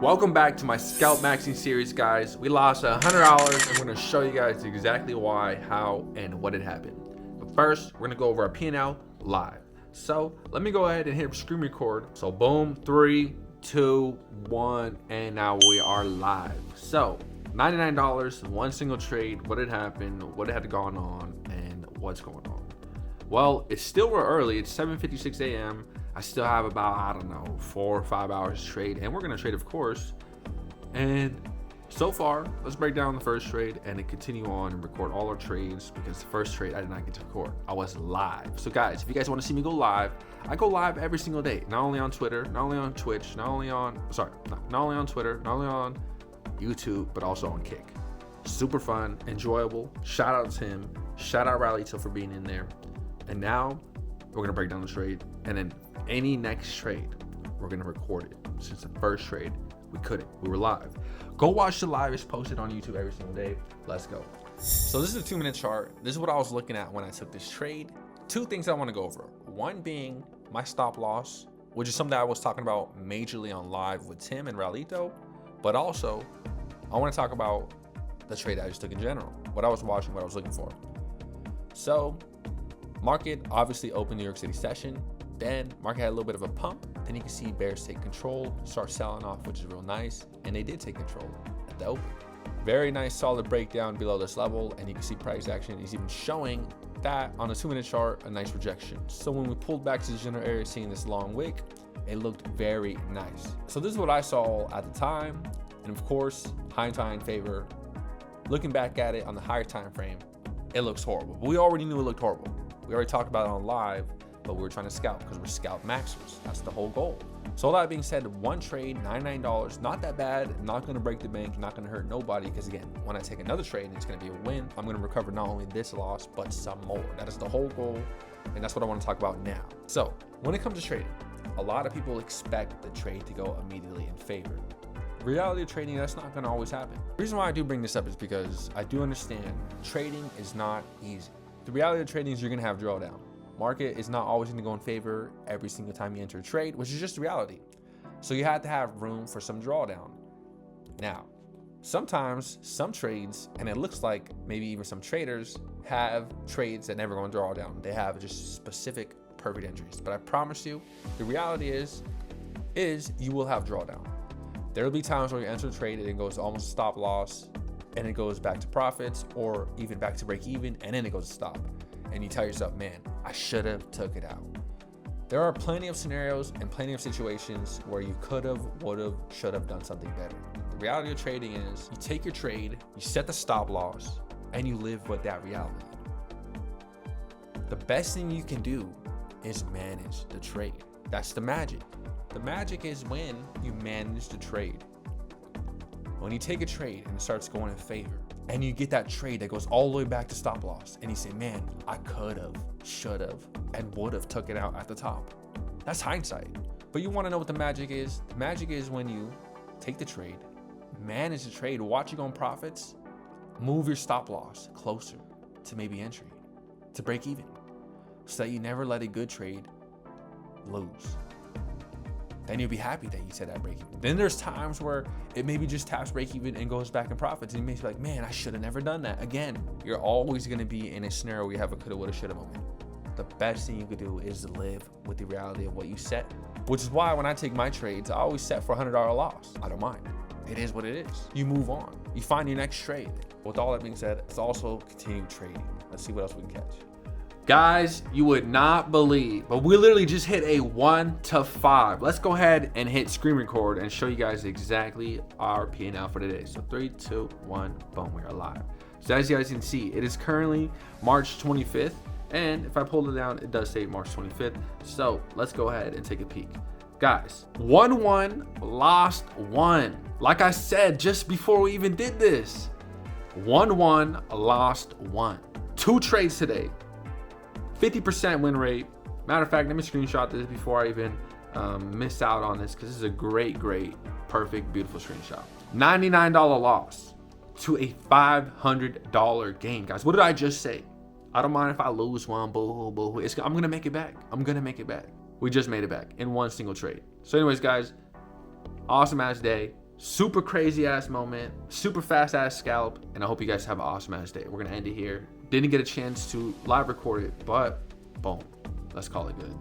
Welcome back to my scalp maxing series, guys. We lost $100 and we're gonna show you guys exactly why, how, and what had happened. But first, we're gonna go over our P&L live. So let me go ahead and hit screen record. So boom, 3, 2, 1, and now we are live. So $99, one single trade, what had happened, what had gone on, and what's going on. Well, it's still real early. It's 7:56 a.m. I still have about, I don't know, 4 or 5 hours to trade, and we're gonna trade, of course. And so far, let's break down the first trade and then continue on and record all our trades, because the first trade I did not get to record. I was live. So guys, if you guys want to see me go live, I go live every single day. Not only on Twitter, not only on Twitch, not only on Twitter, not only on YouTube, but also on Kick. Super fun, enjoyable. Shout out to him. Shout out Rallyto for being in there. And now we're gonna break down the trade, and then any next trade, we're gonna record it. Since the first trade, we couldn't. We were live. Go watch the live. It's posted on YouTube every single day. Let's go. So this is a 2-minute chart. This is what I was looking at when I took this trade. 2 things I want to go over. One being my stop loss, which is something I was talking about majorly on live with Tim and Rallyto. But also, I want to talk about the trade I just took in general. What I was watching, what I was looking for. So, market obviously opened New York City session. Then market had a little bit of a pump. Then you can see bears take control, start selling off, which is real nice. And they did take control at the open. Very nice solid breakdown below this level. And you can see price action is even showing that on a 2-minute chart, a nice rejection. So when we pulled back to the general area, seeing this long wick, it looked very nice. So this is what I saw at the time. And of course, hindsight in favor. Looking back at it on the higher time frame, it looks horrible. But we already knew it looked horrible. We already talked about it on live, but we were trying to scalp because we're scalp maxers. That's the whole goal. So all that being said, one trade, $99, not that bad, not gonna break the bank, not gonna hurt nobody, because again, when I take another trade, it's gonna be a win. I'm gonna recover not only this loss, but some more. That is the whole goal, and that's what I wanna talk about now. So when it comes to trading, a lot of people expect the trade to go immediately in favor. Reality of trading, that's not gonna always happen. The reason why I do bring this up is because I do understand trading is not easy. The reality of trading is you're gonna have drawdown. Market is not always gonna go in favor every single time you enter a trade, which is just the reality. So you have to have room for some drawdown. Now, sometimes some trades, and it looks like maybe even some traders, have trades that never gonna draw down. They have just specific perfect entries. But I promise you, the reality is you will have drawdown. There will be times where you enter a trade and it goes almost a stop loss, and it goes back to profits, or even back to break even, and then it goes to stop. And you tell yourself, man, I should have took it out. There are plenty of scenarios and plenty of situations where you could have, would have, should have done something better. The reality of trading is you take your trade, you set the stop loss, and you live with that reality. The best thing you can do is manage the trade. That's the magic. The magic is when you manage the trade. When you take a trade and it starts going in favor, and you get that trade that goes all the way back to stop loss, and you say, man, I could have, should have, and would have took it out at the top. That's hindsight. But you want to know what the magic is? The magic is when you take the trade, manage the trade, watch it go in profits, move your stop loss closer to maybe entry, to break even, so that you never let a good trade lose. Then you'll be happy that you said that break even. Then there's times where it maybe just taps break even and goes back in profits, and you may be like, man, I should have never done that. Again, you're always gonna be in a scenario where you have a coulda, woulda, shoulda moment. The best thing you could do is live with the reality of what you set, which is why when I take my trades, I always set for a $100 loss. I don't mind. It is what it is. You move on. You find your next trade. With all that being said, it's also continue trading. Let's see what else we can catch. Guys, you would not believe, but we literally just hit a 1 to 5. Let's go ahead and hit screen record and show you guys exactly our P&L for today. So 3, 2, 1, boom, we are live. So as you guys can see, it is currently March 25th. And if I pull it down, it does say March 25th. So let's go ahead and take a peek. Guys, 1-1, lost 1. Like I said, just before we even did this, 1-1, lost 1. 2 trades today. 50% win rate. Matter of fact, let me screenshot this before I even miss out on this, because this is a great, perfect, beautiful screenshot. $99 loss to a $500 gain, guys. What did I just say? I don't mind if I lose one, boo, boo. I'm gonna make it back. I'm gonna make it back. We just made it back in one single trade. So anyways, guys, awesome ass day. Super crazy ass moment, super fast ass scalp, and I hope you guys have an awesome ass day. We're gonna end it here. Didn't get a chance to live record it, but boom, let's call it good.